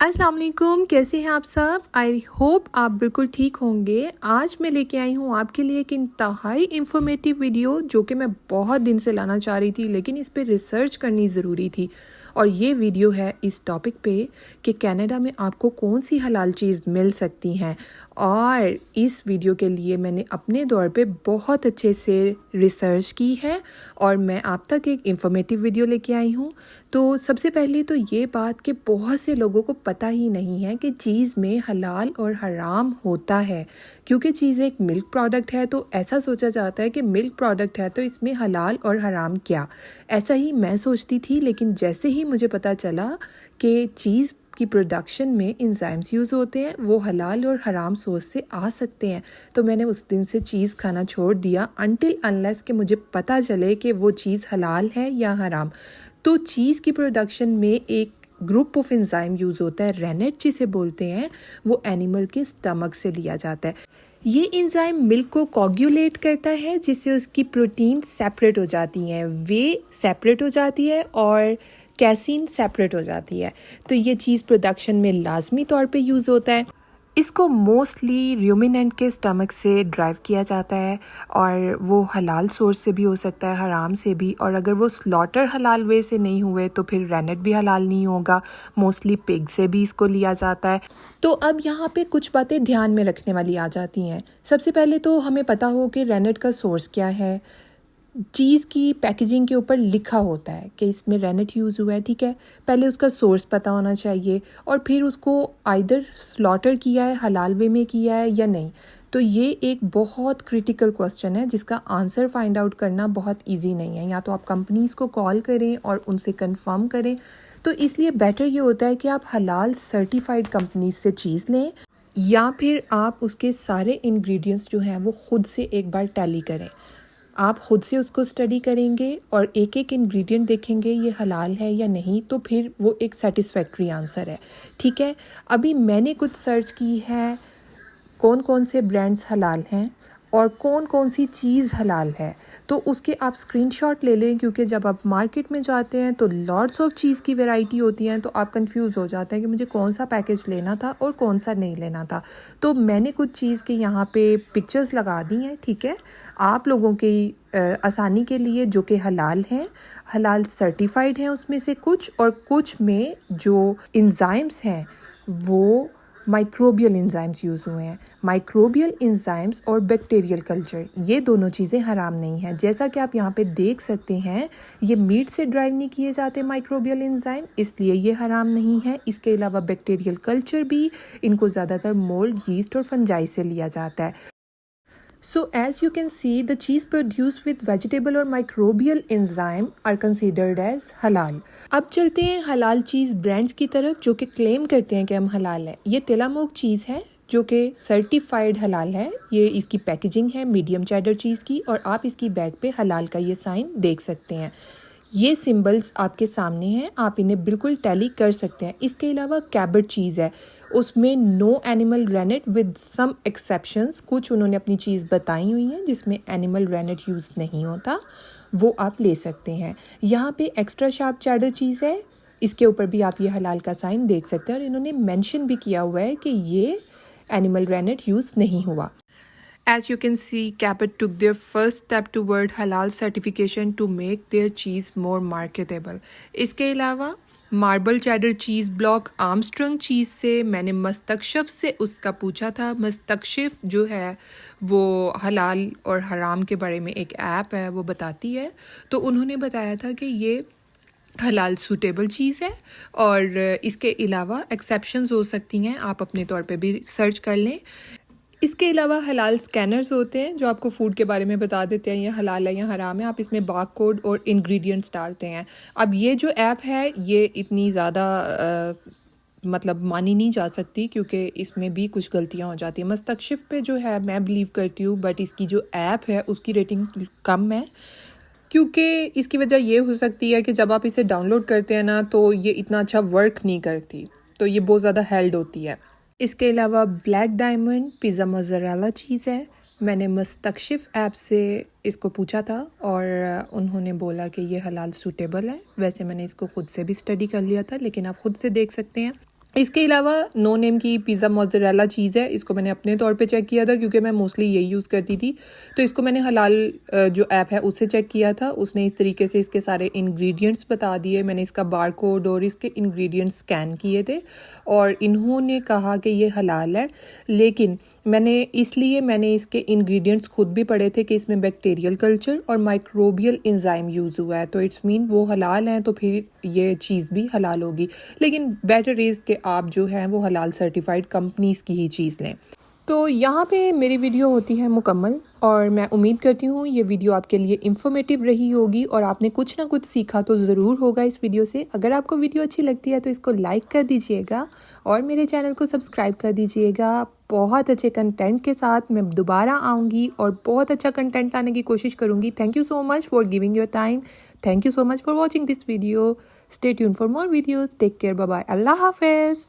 अस्सलाम वालेकुम, कैसे हैं आप सब। आई होप आप बिल्कुल ठीक होंगे। आज मैं लेके आई हूँ आपके लिए एक इंतहाई इंफॉर्मेटिव वीडियो जो कि मैं बहुत दिन से लाना चाह रही थी, लेकिन इस पे रिसर्च करनी ज़रूरी थी। और ये वीडियो है इस टॉपिक पे कि कनाडा में आपको कौन सी हलाल चीज़ मिल सकती हैं। और इस वीडियो के लिए मैंने अपने दौर पे बहुत अच्छे से रिसर्च की है और मैं आप तक एक इंफॉर्मेटिव वीडियो लेके आई हूँ। तो सबसे पहले तो ये बात कि बहुत से लोगों को पता ही नहीं है कि चीज़ में हलाल और हराम होता है, क्योंकि चीज़ एक मिल्क प्रोडक्ट है तो ऐसा सोचा जाता है कि मिल्क प्रोडक्ट है तो इसमें हलाल और हराम क्या। ऐसा ही मैं सोचती थी, लेकिन जैसे ही मुझे पता चला कि चीज़ की प्रोडक्शन में एंजाइम्स यूज़ होते हैं, वो हलाल और हराम सोर्स से आ सकते हैं, तो मैंने उस दिन से चीज़ खाना छोड़ दिया अनटिल अनलेस कि मुझे पता चले कि वो चीज़ हलाल है या हराम। तो चीज़ की प्रोडक्शन में एक ग्रुप ऑफ एंजाइम यूज़ होता है, रेनेट जिसे बोलते हैं। वो एनिमल के स्टमक से लिया जाता है। ये एंजाइम मिल्क को कोगुलेट करता है, जिससे उसकी प्रोटीन सेपरेट हो जाती हैं, वे सेपरेट हो जाती है और कैसीन सेपरेट हो जाती है। तो ये चीज़ प्रोडक्शन में लाजमी तौर पे यूज़ होता है। इसको मोस्टली र्यूमिनेंट के स्टमक से ड्राइव किया जाता है और वो हलाल सोर्स से भी हो सकता है, हराम से भी। और अगर वो स्लॉटर हलाल वे से नहीं हुए तो फिर रेनेट भी हलाल नहीं होगा। मोस्टली पिग से भी इसको लिया जाता है। तो अब यहाँ पे कुछ बातें ध्यान में रखने वाली आ जाती हैं। सबसे पहले तो हमें पता हो कि रेनेट का सोर्स क्या है। चीज़ की पैकेजिंग के ऊपर लिखा होता है कि इसमें रेनेट यूज़ हुआ है, ठीक है। पहले उसका सोर्स पता होना चाहिए और फिर उसको आइदर स्लॉटर किया है, हलाल वे में किया है या नहीं। तो ये एक बहुत क्रिटिकल क्वेश्चन है जिसका आंसर फाइंड आउट करना बहुत इजी नहीं है। या तो आप कंपनीज़ को कॉल करें और उनसे कंफर्म करें। तो इसलिए बेटर ये होता है कि आप हलाल सर्टिफाइड कंपनीज से चीज़ लें, या फिर आप उसके सारे इंग्रेडिएंट्स जो हैं वो खुद से एक बार टैली करें। आप खुद से उसको स्टडी करेंगे और एक एक इंग्रेडिएंट देखेंगे ये हलाल है या नहीं, तो फिर वो एक सेटिस्फैक्ट्री आंसर है, ठीक है। अभी मैंने कुछ सर्च की है कौन कौन से ब्रांड्स हलाल हैं और कौन कौन सी चीज़ हलाल है, तो उसके आप स्क्रीनशॉट ले लें, क्योंकि जब आप मार्केट में जाते हैं तो लॉट्स ऑफ चीज़ की वैरायटी होती हैं, तो आप कंफ्यूज हो जाते हैं कि मुझे कौन सा पैकेज लेना था और कौन सा नहीं लेना था। तो मैंने कुछ चीज़ के यहाँ पे पिक्चर्स लगा दी हैं, ठीक है, आप लोगों की आसानी के लिए, जो कि हलाल हैं, हलाल सर्टिफाइड हैं उसमें से कुछ, और कुछ में जो इंजाइम्स हैं वो माइक्रोबियल एंजाइम्स यूज़ हुए हैं। माइक्रोबियल एंजाइम्स और बैक्टीरियल कल्चर, ये दोनों चीज़ें हराम नहीं हैं। जैसा कि आप यहाँ पे देख सकते हैं, ये मीट से ड्राइव नहीं किए जाते माइक्रोबियल एंजाइम, इसलिए ये हराम नहीं है। इसके अलावा बैक्टीरियल कल्चर भी, इनको ज़्यादातर मोल्ड, यीस्ट और फंजाई से लिया जाता है। So as you can see, the cheese produced with vegetable or microbial enzyme are considered as halal. अब चलते हैं हलाल चीज़ ब्रांड्स की तरफ जो कि क्लेम करते हैं कि हम हलाल हैं। ये तिलामोक चीज़ है जो कि सर्टिफाइड हलाल है। ये इसकी पैकेजिंग है मीडियम चेडर चीज़ की, और आप इसकी बैग पे हलाल का ये साइन देख सकते हैं। ये सिंबल्स आपके सामने हैं, आप इन्हें बिल्कुल टैली कर सकते हैं। इसके अलावा कैबर्ट चीज़ है, उसमें no animal rennet with some exceptions. कुछ उन्होंने अपनी चीज़ बताई हुई है जिसमें एनिमल रेनेट यूज़ नहीं होता, वो आप ले सकते हैं। यहाँ पे एक्स्ट्रा शार्प चेडर चीज़ है, इसके ऊपर भी आप ये हलाल का साइन देख सकते हैं, और इन्होंने मेंशन भी किया हुआ है कि ये एनिमल रेनेट यूज़ नहीं हुआ। As you can see, Cabot took their first step toward halal certification to make their cheese more marketable. इसके अलावा marble cheddar cheese block Armstrong cheese से मैंने मस्तकशिफ से उसका पूछा था। मस्तकशिफ जो है वो हलाल और हराम के बारे में एक ऐप है, वो बताती है। तो उन्होंने बताया था कि ये हलाल सूटेबल चीज़ है, और इसके अलावा एक्सेप्शंस हो सकती हैं, आप अपने तौर पे भी सर्च कर लें। इसके अलावा हलाल स्कैनर्स होते हैं जो आपको फूड के बारे में बता देते हैं ये हलाल है या हराम है। आप इसमें बार कोड और इंग्रेडिएंट्स डालते हैं। अब ये जो ऐप है ये इतनी ज़्यादा मतलब मानी नहीं जा सकती, क्योंकि इसमें भी कुछ गलतियां हो जाती हैं। मस्तकशिफ पे जो है मैं बिलीव करती हूँ, बट इसकी जो ऐप है उसकी रेटिंग कम है, क्योंकि इसकी वजह ये हो सकती है कि जब आप इसे डाउनलोड करते हैं ना, तो ये इतना अच्छा वर्क नहीं करती, तो ये बहुत ज़्यादा हेल्ड होती है। इसके अलावा black diamond pizza mozzarella cheese है। मैंने मस्तकशिफ ऐप से इसको पूछा था और उन्होंने बोला कि ये हलाल सूटेबल है। वैसे मैंने इसको खुद से भी स्टडी कर लिया था, लेकिन आप खुद से देख सकते हैं। इसके अलावा नो नेम की पिज़्ज़ा मोज़रेला चीज़ है, इसको मैंने अपने तौर पे चेक किया था क्योंकि मैं मोस्टली यही यूज़ करती थी। तो इसको मैंने हलाल जो ऐप है उससे चेक किया था, उसने इस तरीके से इसके सारे इंग्रेडिएंट्स बता दिए। मैंने इसका बारकोड और इसके इंग्रेडिएंट्स स्कैन किए थे और इन्होंने कहा कि ये हलाल है, लेकिन मैंने इसके इंग्रेडिएंट्स खुद भी पढ़े थे कि इसमें बैक्टीरियल कल्चर और माइक्रोबियल एंजाइम यूज़ हुआ है, तो इट्स मीन वो हलाल हैं, तो फिर ये चीज़ भी हलाल होगी। लेकिन बेटर इज़ कि आप जो है वो हलाल सर्टिफाइड कंपनीज़ की ही चीज़ लें। तो यहाँ पे मेरी वीडियो होती है मुकम्मल और मैं उम्मीद करती हूँ ये वीडियो आपके लिए इन्फॉर्मेटिव रही होगी और आपने कुछ ना कुछ सीखा तो ज़रूर होगा इस वीडियो से। अगर आपको वीडियो अच्छी लगती है तो इसको लाइक कर दीजिएगा और मेरे चैनल को सब्सक्राइब कर दीजिएगा। बहुत अच्छे कंटेंट के साथ मैं दोबारा आऊँगी और बहुत अच्छा कंटेंट लाने की कोशिश करूँगी। Thank you so much for giving your time. Thank you so much for watching this video. Stay tune for more videos. Take care, bye bye, अल्लाह हाफिज़।